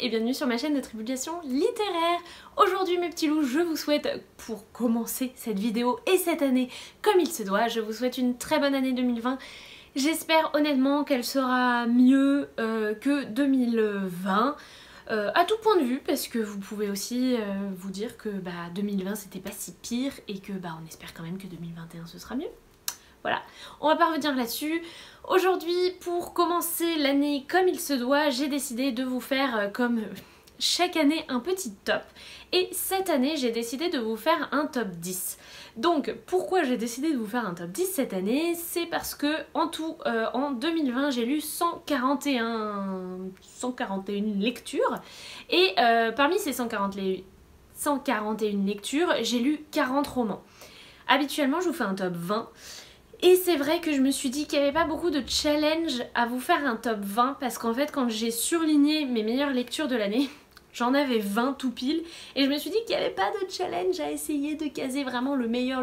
et bienvenue sur ma chaîne de tribulation littéraire. Aujourd'hui mes petits loups, je vous souhaite, pour commencer cette vidéo et cette année comme il se doit, je vous souhaite une très bonne année 2020. J'espère honnêtement qu'elle sera mieux que 2020. À tout point de vue, parce que vous pouvez aussi vous dire que 2020 c'était pas si pire et que on espère quand même que 2021 ce sera mieux. Voilà, on va pas revenir là-dessus. Aujourd'hui, pour commencer l'année comme il se doit, j'ai décidé de vous faire comme chaque année un petit top. Et cette année, j'ai décidé de vous faire un top 10. Donc, pourquoi j'ai décidé de vous faire un top 10 cette année? C'est parce que en tout, en 2020, j'ai lu 141 lectures. Et parmi ces 141 lectures, j'ai lu 40 romans. Habituellement, je vous fais un top 20. Et c'est vrai que je me suis dit qu'il n'y avait pas beaucoup de challenge à vous faire un top 20 parce qu'en fait quand j'ai surligné mes meilleures lectures de l'année, j'en avais 20 tout pile et je me suis dit qu'il n'y avait pas de challenge à essayer de caser vraiment le meilleur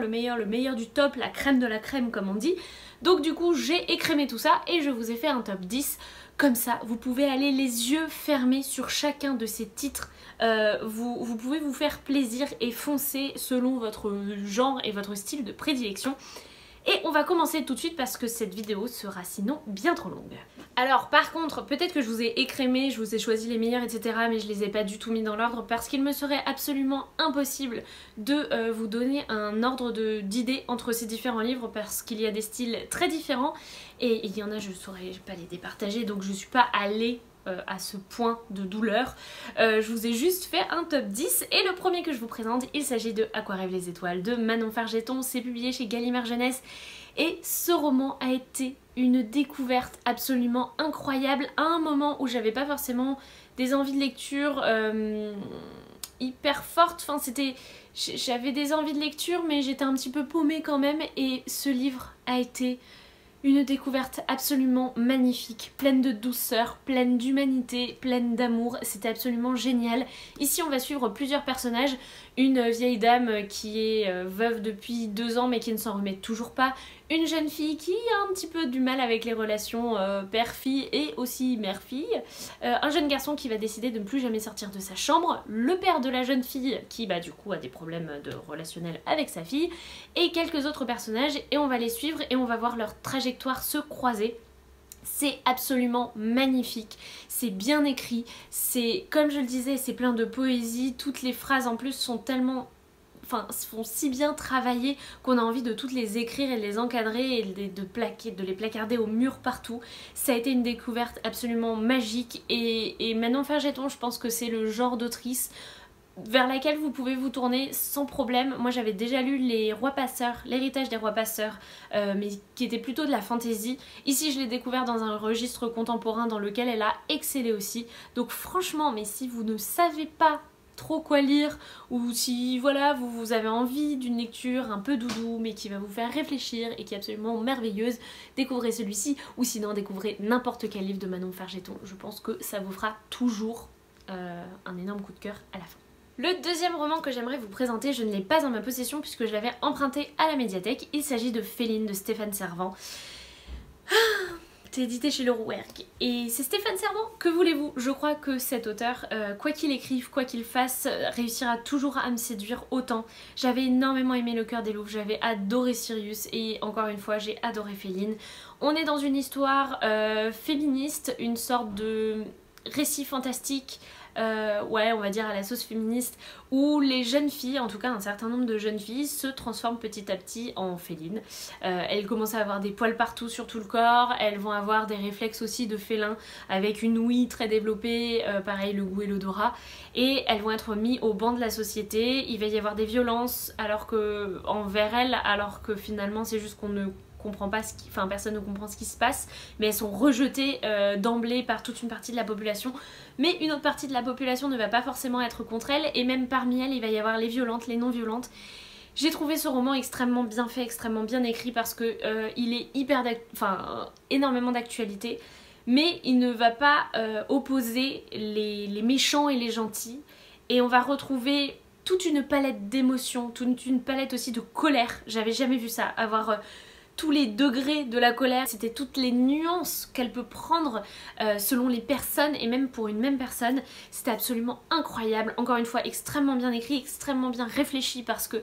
du top, la crème de la crème comme on dit. Donc du coup j'ai écrémé tout ça et je vous ai fait un top 10. Comme ça, vous pouvez aller les yeux fermés sur chacun de ces titres. Vous pouvez vous faire plaisir et foncer selon votre genre et votre style de prédilection. Et on va commencer tout de suite parce que cette vidéo sera sinon bien trop longue. Alors par contre, peut-être que je vous ai écrémé, je vous ai choisi les meilleurs, etc. mais je les ai pas du tout mis dans l'ordre parce qu'il me serait absolument impossible de vous donner un ordre d'idées entre ces différents livres parce qu'il y a des styles très différents et il y en a, je ne saurais pas les départager, donc je suis pas allée à ce point de douleur. Je vous ai juste fait un top 10 et le premier que je vous présente, il s'agit de À quoi rêvent les étoiles de Manon Fargeton. C'est publié chez Gallimard Jeunesse et ce roman a été une découverte absolument incroyable à un moment où j'avais pas forcément des envies de lecture hyper fortes. Enfin j'avais des envies de lecture mais j'étais un petit peu paumée quand même et ce livre a été une découverte absolument magnifique, pleine de douceur, pleine d'humanité, pleine d'amour, c'était absolument génial. Ici on va suivre plusieurs personnages, une vieille dame qui est veuve depuis 2 ans mais qui ne s'en remet toujours pas, une jeune fille qui a un petit peu du mal avec les relations père-fille et aussi mère-fille, un jeune garçon qui va décider de ne plus jamais sortir de sa chambre, le père de la jeune fille qui du coup a des problèmes relationnels avec sa fille, et quelques autres personnages, et on va les suivre et on va voir leur trajectoire se croiser. C'est absolument magnifique, c'est bien écrit, c'est comme je le disais, c'est plein de poésie, toutes les phrases en plus sont tellement... sont si bien travaillées qu'on a envie de toutes les écrire et de les encadrer et de les placarder au mur partout. Ça a été une découverte absolument magique et Manon Fargeton, je pense que c'est le genre d'autrice vers laquelle vous pouvez vous tourner sans problème. Moi j'avais déjà lu Les Rois Passeurs, l'héritage des Rois Passeurs, mais qui était plutôt de la fantaisie. Ici je l'ai découvert dans un registre contemporain dans lequel elle a excellé aussi. Donc franchement, mais si vous ne savez pas trop quoi lire ou si voilà vous avez envie d'une lecture un peu doudou mais qui va vous faire réfléchir et qui est absolument merveilleuse, découvrez celui-ci ou sinon découvrez n'importe quel livre de Manon Fargeton. Je pense que ça vous fera toujours un énorme coup de cœur à la fin. Le deuxième roman que j'aimerais vous présenter, je ne l'ai pas en ma possession puisque je l'avais emprunté à la médiathèque. Il s'agit de Féline de Stéphane Servan. C'est édité chez Le Rouergue et c'est Stéphane Servan, que voulez-vous? Je crois que cet auteur, quoi qu'il écrive, quoi qu'il fasse, réussira toujours à me séduire autant. J'avais énormément aimé Le Cœur des Loups, j'avais adoré Sirius et encore une fois j'ai adoré Féline. On est dans une histoire féministe, une sorte de récit fantastique, ouais on va dire à la sauce féministe, où les jeunes filles, en tout cas un certain nombre de jeunes filles, se transforment petit à petit en félines. Elles commencent à avoir des poils partout sur tout le corps, elles vont avoir des réflexes aussi de félins avec une ouïe très développée, pareil le goût et l'odorat, et elles vont être mises au banc de la société. Il va y avoir des violences envers elles, alors que finalement c'est juste qu'on ne comprend pas personne ne comprend ce qui se passe, mais elles sont rejetées d'emblée par toute une partie de la population, mais une autre partie de la population ne va pas forcément être contre elles, et même parmi elles il va y avoir les violentes, les non violentes. J'ai trouvé ce roman extrêmement bien fait, extrêmement bien écrit parce que il est énormément d'actualité, mais il ne va pas opposer les méchants et les gentils, et on va retrouver toute une palette d'émotions, toute une palette aussi de colère. J'avais jamais vu ça, avoir tous les degrés de la colère, c'était toutes les nuances qu'elle peut prendre selon les personnes et même pour une même personne. C'était absolument incroyable, encore une fois extrêmement bien écrit, extrêmement bien réfléchi parce que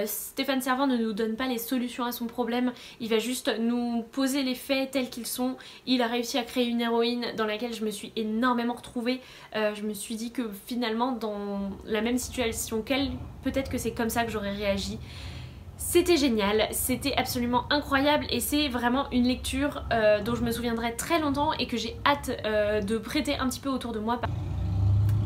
Stéphane Servan ne nous donne pas les solutions à son problème, il va juste nous poser les faits tels qu'ils sont. Il a réussi à créer une héroïne dans laquelle je me suis énormément retrouvée, je me suis dit que finalement dans la même situation qu'elle, peut-être que c'est comme ça que j'aurais réagi. C'était génial, c'était absolument incroyable et c'est vraiment une lecture dont je me souviendrai très longtemps et que j'ai hâte de prêter un petit peu autour de moi.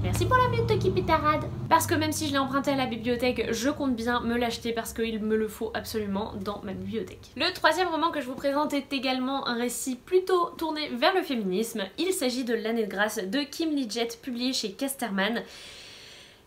Merci pour la minute qui pétarade. Parce que même si je l'ai emprunté à la bibliothèque, je compte bien me l'acheter parce qu'il me le faut absolument dans ma bibliothèque. Le troisième roman que je vous présente est également un récit plutôt tourné vers le féminisme. Il s'agit de L'année de grâce de Kim Liggett, publié chez Casterman.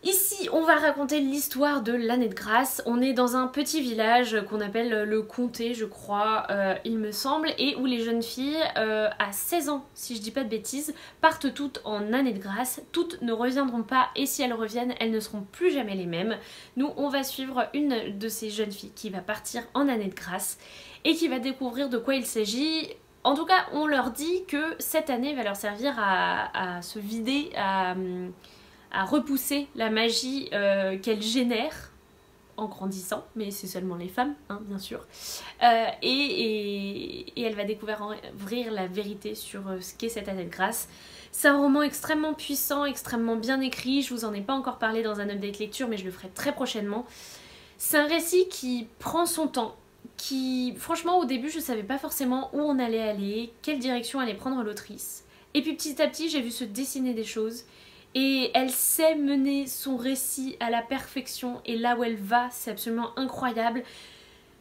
Ici, on va raconter l'histoire de l'année de grâce. On est dans un petit village qu'on appelle le comté, je crois, il me semble, et où les jeunes filles, à 16 ans, si je dis pas de bêtises, partent toutes en année de grâce. Toutes ne reviendront pas, et si elles reviennent, elles ne seront plus jamais les mêmes. Nous, on va suivre une de ces jeunes filles qui va partir en année de grâce et qui va découvrir de quoi il s'agit. En tout cas, on leur dit que cette année va leur servir à se vider, à repousser la magie qu'elle génère en grandissant, mais c'est seulement les femmes, hein, bien sûr. Et elle va découvrir la vérité sur ce qu'est cette année de grâce. C'est un roman extrêmement puissant, extrêmement bien écrit, je vous en ai pas encore parlé dans un update lecture, mais je le ferai très prochainement. C'est un récit qui prend son temps, qui, franchement, au début, je savais pas forcément où on allait aller, quelle direction allait prendre l'autrice. Et puis petit à petit, j'ai vu se dessiner des choses. Et elle sait mener son récit à la perfection et là où elle va, c'est absolument incroyable.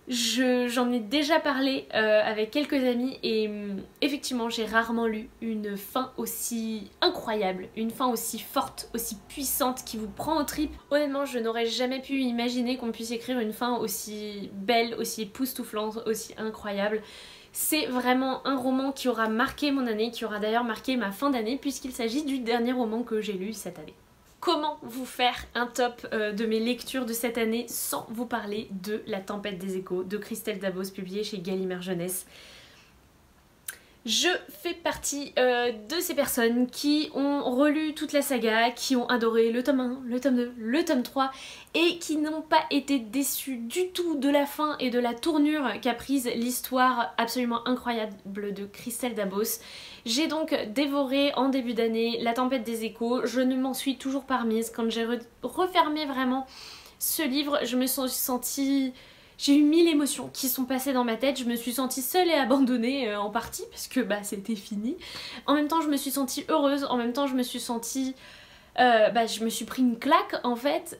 J'en ai déjà parlé avec quelques amis et effectivement j'ai rarement lu une fin aussi incroyable, une fin aussi forte, aussi puissante qui vous prend aux tripes. Honnêtement, je n'aurais jamais pu imaginer qu'on puisse écrire une fin aussi belle, aussi époustouflante, aussi incroyable. C'est vraiment un roman qui aura marqué mon année, qui aura d'ailleurs marqué ma fin d'année puisqu'il s'agit du dernier roman que j'ai lu cette année. Comment vous faire un top de mes lectures de cette année sans vous parler de La tempête des échos de Christelle Dabos, publié chez Gallimard Jeunesse. Je fais partie de ces personnes qui ont relu toute la saga, qui ont adoré le tome 1, le tome 2, le tome 3 et qui n'ont pas été déçues du tout de la fin et de la tournure qu'a prise l'histoire absolument incroyable de Christelle Dabos. J'ai donc dévoré en début d'année La tempête des échos, je ne m'en suis toujours pas remise. Quand j'ai refermé vraiment ce livre, je me suis sentie... J'ai eu 1000 émotions qui sont passées dans ma tête, je me suis sentie seule et abandonnée en partie parce que bah c'était fini. En même temps je me suis sentie heureuse, en même temps je me suis sentie... je me suis pris une claque en fait.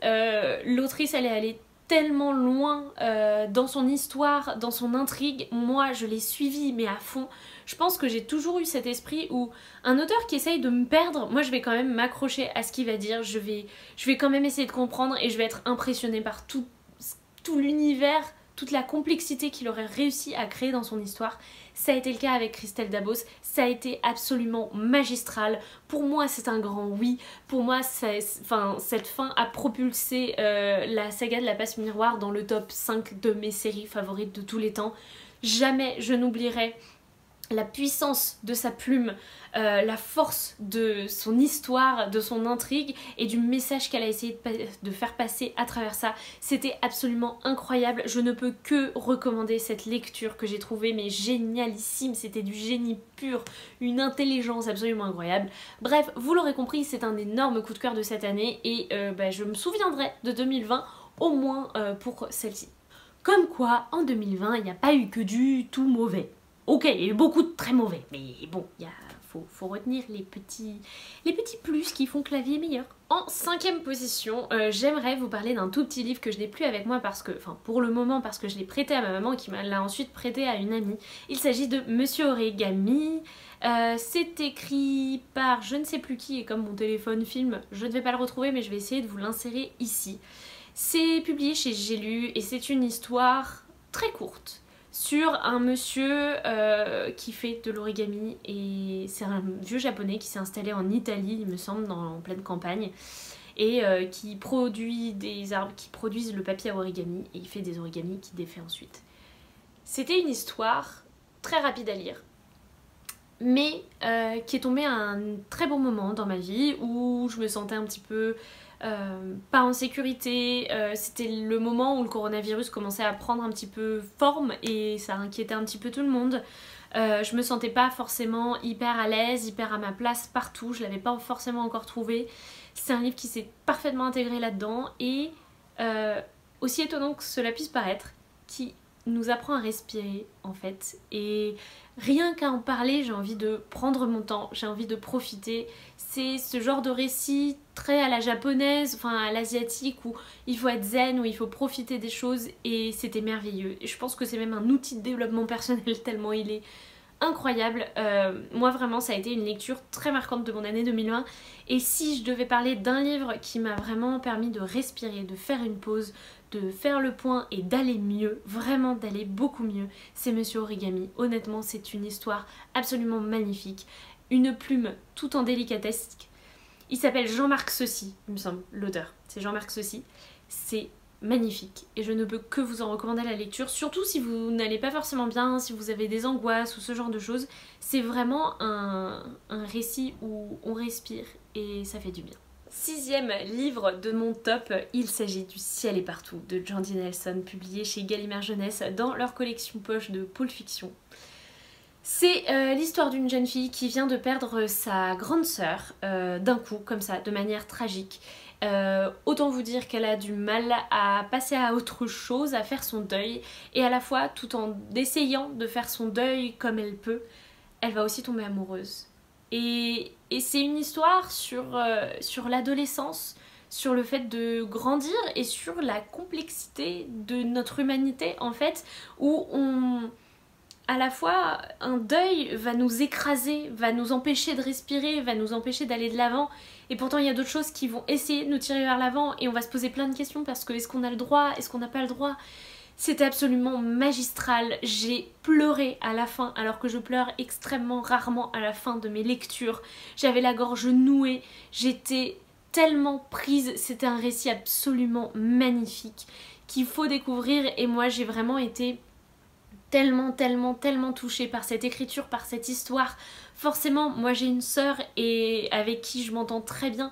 L'autrice elle est allée tellement loin dans son histoire, dans son intrigue. Moi je l'ai suivie mais à fond. Je pense que j'ai toujours eu cet esprit où un auteur qui essaye de me perdre, moi je vais quand même m'accrocher à ce qu'il va dire, je vais quand même essayer de comprendre et je vais être impressionnée par tout l'univers, toute la complexité qu'il aurait réussi à créer dans son histoire. Ça a été le cas avec Christelle Dabos, ça a été absolument magistral. Pour moi c'est un grand oui, pour moi cette fin a propulsé la saga de la passe miroir dans le top 5 de mes séries favorites de tous les temps. Jamais je n'oublierai la puissance de sa plume, la force de son histoire, de son intrigue et du message qu'elle a essayé de faire passer à travers ça. C'était absolument incroyable, je ne peux que recommander cette lecture que j'ai trouvée mais génialissime, c'était du génie pur, une intelligence absolument incroyable. Bref, vous l'aurez compris, c'est un énorme coup de cœur de cette année et je me souviendrai de 2020 au moins pour celle-ci. Comme quoi, en 2020, il n'y a pas eu que du tout mauvais. Ok, il y a eu beaucoup de très mauvais, mais bon, faut retenir les petits plus qui font que la vie est meilleure. En 5e position, j'aimerais vous parler d'un tout petit livre que je n'ai plus avec moi pour le moment parce que je l'ai prêté à ma maman qui l'a ensuite prêté à une amie. Il s'agit de Monsieur Origami. C'est écrit par je ne sais plus qui et comme mon téléphone filme, je ne vais pas le retrouver mais je vais essayer de vous l'insérer ici. C'est publié chez J'ai lu et c'est une histoire très courte sur un monsieur qui fait de l'origami et c'est un vieux japonais qui s'est installé en Italie, il me semble, en pleine campagne et qui produit des arbres qui produisent le papier à origami et il fait des origamis qu'il défait ensuite. C'était une histoire très rapide à lire, mais qui est tombée à un très bon moment dans ma vie où je me sentais un petit peu pas en sécurité. C'était le moment où le coronavirus commençait à prendre un petit peu forme et ça inquiétait un petit peu tout le monde. Je me sentais pas forcément hyper à l'aise, hyper à ma place partout, je l'avais pas forcément encore trouvé. C'est un livre qui s'est parfaitement intégré là-dedans et aussi étonnant que cela puisse paraître, qui nous apprend à respirer en fait. Et rien qu'à en parler, j'ai envie de prendre mon temps, j'ai envie de profiter. C'est ce genre de récit très à la japonaise, enfin à l'asiatique, où il faut être zen, où il faut profiter des choses, et c'était merveilleux. Et je pense que c'est même un outil de développement personnel tellement il est incroyable. Moi vraiment ça a été une lecture très marquante de mon année 2020, et si je devais parler d'un livre qui m'a vraiment permis de respirer, de faire une pause, de faire le point et d'aller mieux, vraiment d'aller beaucoup mieux, c'est Monsieur Origami. Honnêtement c'est une histoire absolument magnifique, une plume tout en délicatesse. Il s'appelle Jean-Marc Saucy, il me semble, l'auteur, c'est Jean-Marc Saucy. C'est magnifique et je ne peux que vous en recommander la lecture, surtout si vous n'allez pas forcément bien, si vous avez des angoisses ou ce genre de choses. C'est vraiment un récit où on respire et ça fait du bien. 6e livre de mon top, il s'agit du Ciel est partout de Jandy Nelson, publié chez Gallimard Jeunesse dans leur collection poche de Pulp Fiction. C'est l'histoire d'une jeune fille qui vient de perdre sa grande sœur d'un coup, comme ça, de manière tragique. Autant vous dire qu'elle a du mal à passer à autre chose, à faire son deuil, et à la fois, tout en essayant de faire son deuil comme elle peut, elle va aussi tomber amoureuse. Et c'est une histoire sur l'adolescence, sur le fait de grandir et sur la complexité de notre humanité en fait, où à la fois un deuil va nous écraser, va nous empêcher de respirer, va nous empêcher d'aller de l'avant, et pourtant il y a d'autres choses qui vont essayer de nous tirer vers l'avant et on va se poser plein de questions parce que est-ce qu'on a le droit, est-ce qu'on n'a pas le droit. C'était absolument magistral, j'ai pleuré à la fin alors que je pleure extrêmement rarement à la fin de mes lectures. J'avais la gorge nouée, j'étais tellement prise, c'était un récit absolument magnifique qu'il faut découvrir et moi j'ai vraiment été tellement touchée par cette écriture, par cette histoire. Forcément, moi j'ai une sœur et avec qui je m'entends très bien.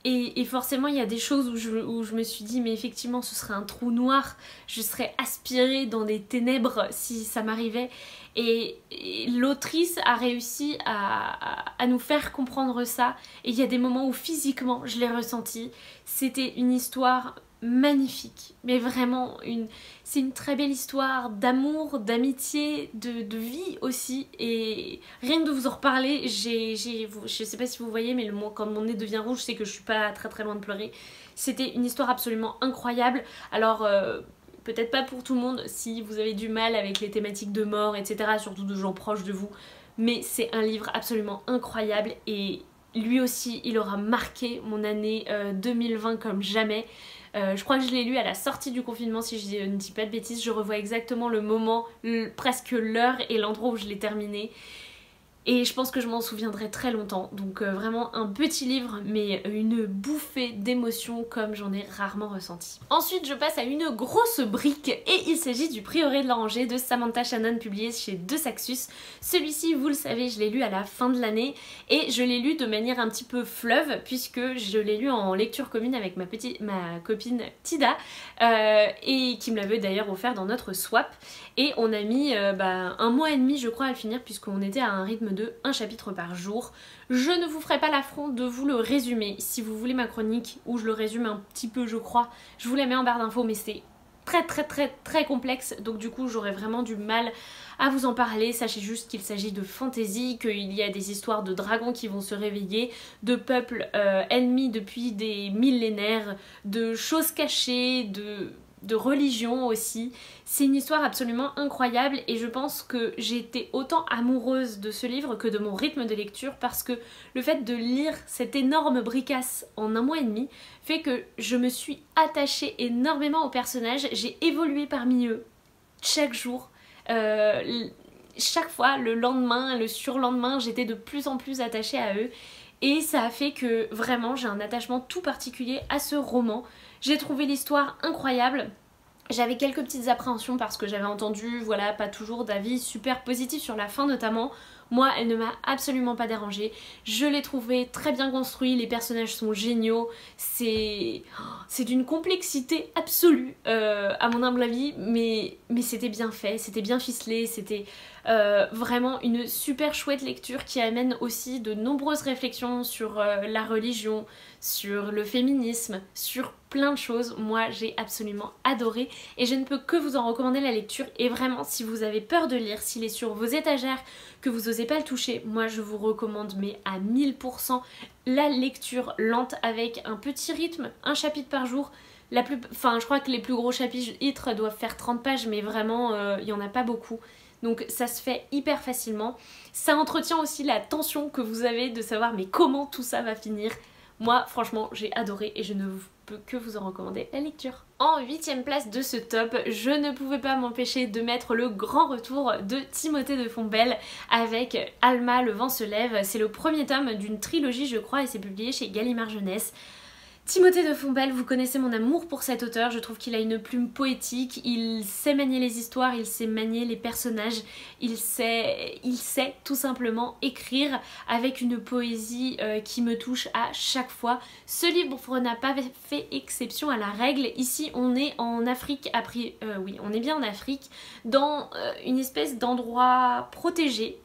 Et forcément, il y a des choses où je me suis dit, mais effectivement, ce serait un trou noir. Je serais aspirée dans des ténèbres si ça m'arrivait. Et l'autrice a réussi à nous faire comprendre ça. Et il y a des moments où physiquement, je l'ai ressenti. C'était une histoire magnifique, mais vraiment c'est une très belle histoire d'amour, d'amitié, de vie aussi, et rien que de vous en reparler, je sais pas si vous voyez, mais quand mon nez devient rouge, c'est que je suis pas très loin de pleurer. C'était une histoire absolument incroyable. Alors peut-être pas pour tout le monde si vous avez du mal avec les thématiques de mort, etc., surtout de gens proches de vous, mais c'est un livre absolument incroyable et lui aussi il aura marqué mon année 2020 comme jamais. Je crois que je l'ai lu à la sortie du confinement, si je ne dis pas de bêtises. Je revois exactement le moment, presque l'heure et l'endroit où je l'ai terminé. Et je pense que je m'en souviendrai très longtemps. Donc vraiment un petit livre, mais une bouffée d'émotions comme j'en ai rarement ressenti. Ensuite, je passe à une grosse brique et il s'agit du Prieuré de l'Oranger de Samantha Shannon, publié chez De Saxus. Celui-ci, vous le savez, je l'ai lu à la fin de l'année et je l'ai lu de manière un petit peu fleuve puisque je l'ai lu en lecture commune avec ma copine Tida et qui me l'avait d'ailleurs offert dans notre swap. Et on a mis 1 mois et demi je crois à le finir puisqu'on était à un rythme de 1 chapitre par jour. Je ne vous ferai pas l'affront de vous le résumer. Si vous voulez ma chronique où je le résume un petit peu je crois, je vous la mets en barre d'infos, mais c'est très complexe, donc du coup j'aurais vraiment du mal à vous en parler. Sachez juste qu'il s'agit de fantaisie, qu'il y a des histoires de dragons qui vont se réveiller, de peuples ennemis depuis des millénaires, de choses cachées, de religion aussi. C'est une histoire absolument incroyable et je pense que j'ai été autant amoureuse de ce livre que de mon rythme de lecture parce que le fait de lire cette énorme bricasse en 1 mois et demi fait que je me suis attachée énormément aux personnages, j'ai évolué parmi eux chaque jour. Chaque fois, le lendemain, le surlendemain, j'étais de plus en plus attachée à eux et ça a fait que vraiment j'ai un attachement tout particulier à ce roman. J'ai trouvé l'histoire incroyable. J'avais quelques petites appréhensions parce que j'avais entendu, voilà, pas toujours d'avis super positifs sur la fin notamment. Moi, elle ne m'a absolument pas dérangée. Je l'ai trouvé très bien construit, les personnages sont géniaux. C'est d'une complexité absolue, à mon humble avis, mais c'était bien fait, c'était bien ficelé, c'était vraiment une super chouette lecture qui amène aussi de nombreuses réflexions sur la religion, sur le féminisme, sur plein de choses. Moi, j'ai absolument adoré et je ne peux que vous en recommander la lecture. Et vraiment, si vous avez peur de lire, s'il est sur vos étagères, que vous n'osez pas le toucher, moi je vous recommande mais à 1000% la lecture lente avec un petit rythme, un chapitre par jour. Je crois que les plus gros chapitres doivent faire 30 pages, mais vraiment il n'y en a pas beaucoup. Donc ça se fait hyper facilement. Ça entretient aussi la tension que vous avez de savoir mais comment tout ça va finir. Moi franchement j'ai adoré et je ne peux que vous en recommander la lecture. En 8ème place de ce top, je ne pouvais pas m'empêcher de mettre le grand retour de Timothée de Fontbelle avec Alma, le vent se lève. C'est le premier tome d'une trilogie je crois et c'est publié chez Gallimard Jeunesse. Timothée de Fontbelle, vous connaissez mon amour pour cet auteur, je trouve qu'il a une plume poétique, il sait manier les histoires, il sait manier les personnages, il sait tout simplement écrire avec une poésie qui me touche à chaque fois. Ce livre n'a pas fait exception à la règle, ici on est en Afrique, oui on est bien en Afrique, dans une espèce d'endroit protégé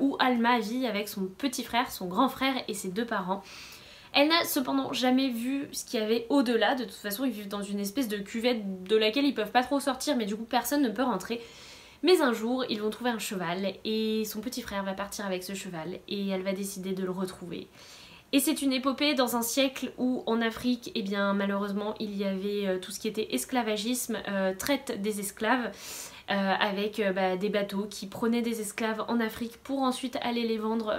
où Alma vit avec son petit frère, son grand frère et ses 2 parents. Elle n'a cependant jamais vu ce qu'il y avait au-delà, de toute façon ils vivent dans une espèce de cuvette de laquelle ils peuvent pas trop sortir mais du coup personne ne peut rentrer. Mais un jour ils vont trouver un cheval et son petit frère va partir avec ce cheval et elle va décider de le retrouver. Et c'est une épopée dans un siècle où en Afrique, eh bien malheureusement il y avait tout ce qui était esclavagisme, traite des esclaves. Avec des bateaux qui prenaient des esclaves en Afrique pour ensuite aller les vendre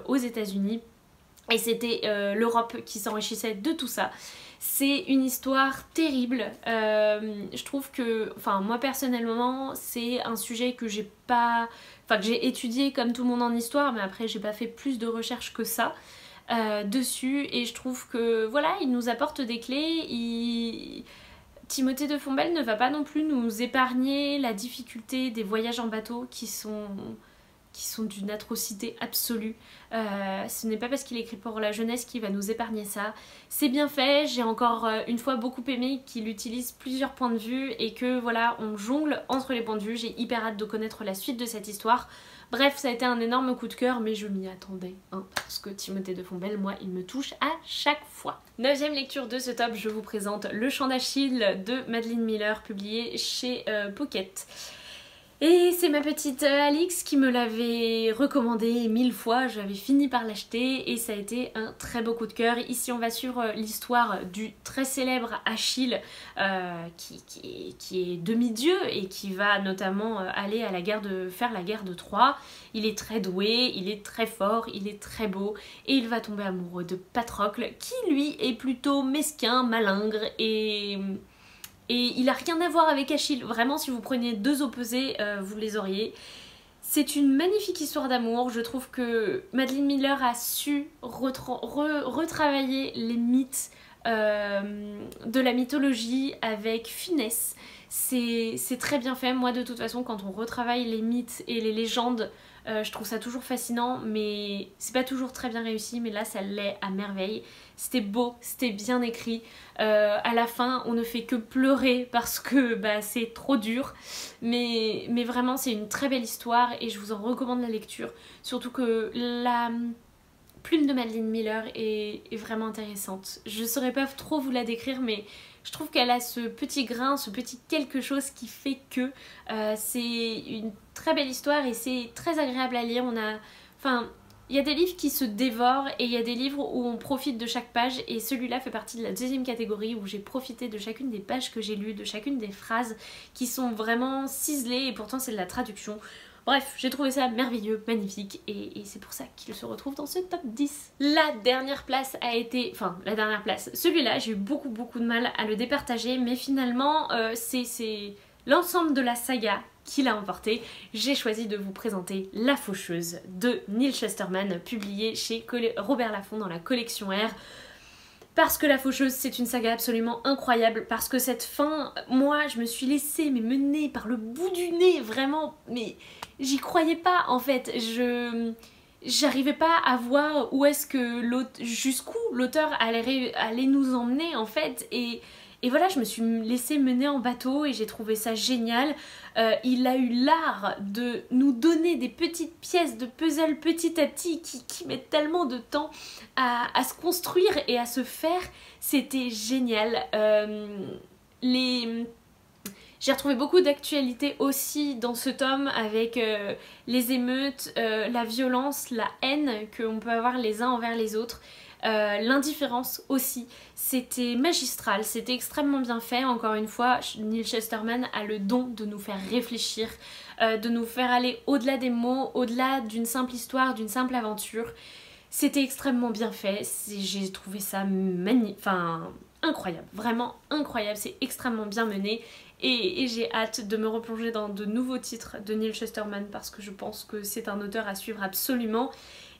aux États-Unis. Et c'était l'Europe qui s'enrichissait de tout ça. C'est une histoire terrible. Je trouve que, moi personnellement, c'est un sujet que j'ai pas... que j'ai étudié comme tout le monde en histoire, mais après j'ai pas fait plus de recherches que ça dessus. Et je trouve que, voilà, il nous apporte des clés. Timothée de Fontbelle ne va pas non plus nous épargner la difficulté des voyages en bateau qui sont d'une atrocité absolue. Ce n'est pas parce qu'il écrit pour la jeunesse qu'il va nous épargner ça. C'est bien fait, j'ai encore une fois beaucoup aimé qu'il utilise plusieurs points de vue et que voilà, on jongle entre les points de vue. J'ai hyper hâte de connaître la suite de cette histoire. Bref, ça a été un énorme coup de cœur, mais je m'y attendais, parce que Timothée de Fontbelle, moi, il me touche à chaque fois. 9ème lecture de ce top, je vous présente Le Chant d'Achille de Madeline Miller, publié chez Pocket. Et c'est ma petite Alix qui me l'avait recommandé 1000 fois, j'avais fini par l'acheter et ça a été un très beau coup de cœur. Ici on va suivre l'histoire du très célèbre Achille qui est demi-dieu et qui va notamment aller à faire la guerre de Troie. Il est très doué, il est très fort, il est très beau et il va tomber amoureux de Patrocle qui lui est plutôt mesquin, malingre et il a rien à voir avec Achille. Vraiment, si vous preniez 2 opposés, vous les auriez. C'est une magnifique histoire d'amour. Je trouve que Madeline Miller a su retravailler les mythes de la mythologie avec finesse. C'est très bien fait. Moi, de toute façon, quand on retravaille les mythes et les légendes, je trouve ça toujours fascinant, mais c'est pas toujours très bien réussi, mais là ça l'est à merveille. C'était beau, c'était bien écrit. À la fin, on ne fait que pleurer parce que c'est trop dur, mais vraiment c'est une très belle histoire et je vous en recommande la lecture. Surtout que la plume de Madeline Miller est vraiment intéressante. Je saurais pas trop vous la décrire, mais je trouve qu'elle a ce petit grain, ce petit quelque chose qui fait que c'est une très belle histoire et c'est très agréable à lire. Il y a des livres qui se dévorent et il y a des livres où on profite de chaque page et celui-là fait partie de la 2e catégorie où j'ai profité de chacune des pages que j'ai lues, de chacune des phrases qui sont vraiment ciselées et pourtant c'est de la traduction. Bref, j'ai trouvé ça merveilleux, magnifique et c'est pour ça qu'il se retrouve dans ce top 10. La dernière place a été... celui-là j'ai eu beaucoup de mal à le départager mais finalement c'est l'ensemble de la saga qui l'a emporté. J'ai choisi de vous présenter La Faucheuse de Neal Shusterman, publié chez Robert Laffont dans la collection R. parce que La Faucheuse c'est une saga absolument incroyable, parce que cette fin, moi je me suis laissée mener par le bout du nez, vraiment, mais j'y croyais pas en fait, j'arrivais pas à voir où est-ce que jusqu'où l'auteur allait nous emmener en fait, et voilà, je me suis laissée mener en bateau et j'ai trouvé ça génial. Il a eu l'art de nous donner des petites pièces de puzzle petit à petit qui mettent tellement de temps à se construire et à se faire. C'était génial. J'ai retrouvé beaucoup d'actualité aussi dans ce tome avec les émeutes, la violence, la haine qu'on peut avoir les uns envers les autres. L'indifférence aussi, c'était magistral, c'était extrêmement bien fait. Encore une fois, Neal Shusterman a le don de nous faire réfléchir, de nous faire aller au-delà des mots, au-delà d'une simple histoire, d'une simple aventure. C'était extrêmement bien fait, j'ai trouvé ça incroyable, vraiment incroyable, c'est extrêmement bien mené. Et j'ai hâte de me replonger dans de nouveaux titres de Neal Shusterman parce que je pense que c'est un auteur à suivre absolument.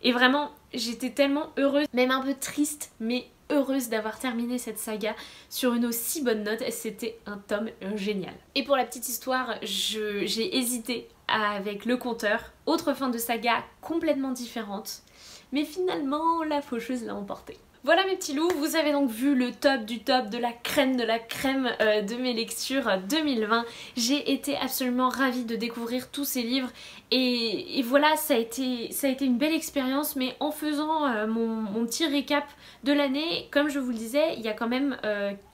Et vraiment, j'étais tellement heureuse, même un peu triste, mais heureuse d'avoir terminé cette saga sur une aussi bonne note. C'était un tome génial. Et pour la petite histoire, j'ai hésité avec Le Conteur, autre fin de saga complètement différente. Mais finalement, La Faucheuse l'a emporté. Voilà mes petits loups, vous avez donc vu le top du top, de la crème de mes lectures 2020. J'ai été absolument ravie de découvrir tous ces livres et voilà, ça a été une belle expérience, mais en faisant mon petit récap de l'année, comme je vous le disais, il y a quand même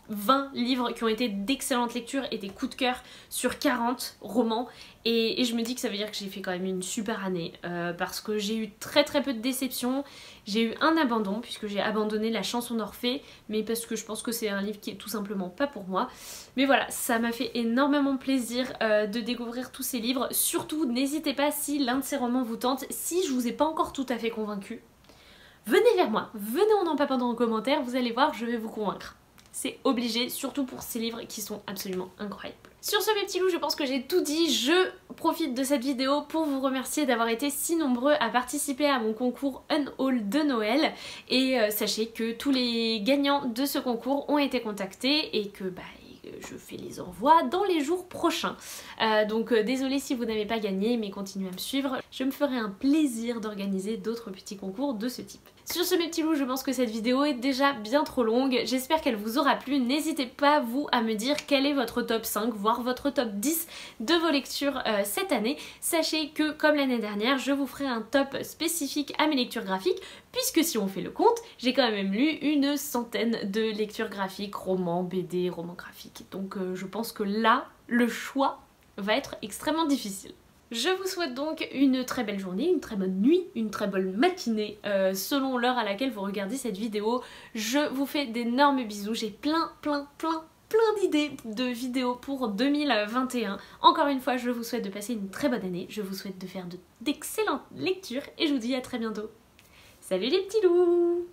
20 livres qui ont été d'excellentes lectures et des coups de cœur sur 40 romans. Et je me dis que ça veut dire que j'ai fait quand même une super année parce que j'ai eu très peu de déceptions. J'ai eu un abandon puisque j'ai abandonné La Chanson d'Orphée, mais parce que je pense que c'est un livre qui est tout simplement pas pour moi. Mais voilà, ça m'a fait énormément plaisir de découvrir tous ces livres. Surtout, n'hésitez pas si l'un de ces romans vous tente. Si je vous ai pas encore tout à fait convaincu, venez vers moi, venez on en papote en commentaire, vous allez voir, je vais vous convaincre. C'est obligé, surtout pour ces livres qui sont absolument incroyables. Sur ce mes petits loups, je pense que j'ai tout dit. Je profite de cette vidéo pour vous remercier d'avoir été si nombreux à participer à mon concours Unhaul de Noël. Et sachez que tous les gagnants de ce concours ont été contactés et que je fais les envois dans les jours prochains. Donc désolée si vous n'avez pas gagné, mais continuez à me suivre. Je me ferai un plaisir d'organiser d'autres petits concours de ce type. Sur ce mes petits loups, je pense que cette vidéo est déjà bien trop longue. J'espère qu'elle vous aura plu. N'hésitez pas vous à me dire quel est votre top 5, voire votre top 10 de vos lectures cette année. Sachez que comme l'année dernière, je vous ferai un top spécifique à mes lectures graphiques, puisque si on fait le compte, j'ai quand même lu une centaine de lectures graphiques, romans, BD, romans graphiques. Donc je pense que là, le choix va être extrêmement difficile. Je vous souhaite donc une très belle journée, une très bonne nuit, une très bonne matinée selon l'heure à laquelle vous regardez cette vidéo. Je vous fais d'énormes bisous, j'ai plein d'idées de vidéos pour 2021. Encore une fois, je vous souhaite de passer une très bonne année, je vous souhaite de faire d'excellentes lectures et je vous dis à très bientôt. Salut les petits loups!